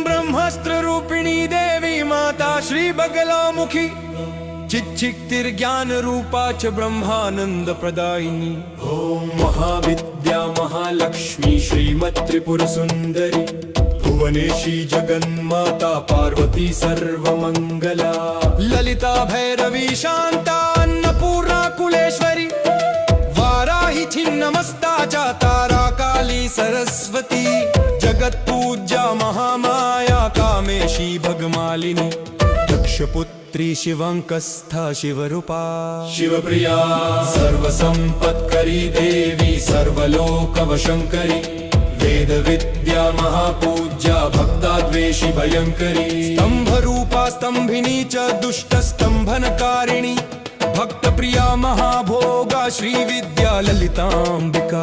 ब्रह्मास्त्र रूपिणी देवी माता श्री बगलामुखी चिच्चिक्तिर्ज्ञान रूपा च ब्रह्मानंद प्रदायिनी। ओम महाविद्या महालक्ष्मी श्रीमत्त्रिपुर सुंदरी भुवनेशी जगन्माता पार्वती सर्वमंगला। ललिता भैरवी शांता अन्नपूर्णा कुलेश्वरी वाराही छिन्नमस्ता च तारा काली सरस्वती। जगत पूज्या महामाया कामेशी भगमालिनी। दक्षपुत्री शिवंकस्था शिवरूपा शिवप्रिया सर्वसंपत्करी देवी सर्वलोकवशंकरी। वेद विद्या महापूज्या भक्ताद्वेषी भयंकरी। स्तंभरूपा स्तंभिनी च दुष्ट स्तंभनकारिणी। भक्त प्रिया महाभोगा श्री विद्या ललितांबिका।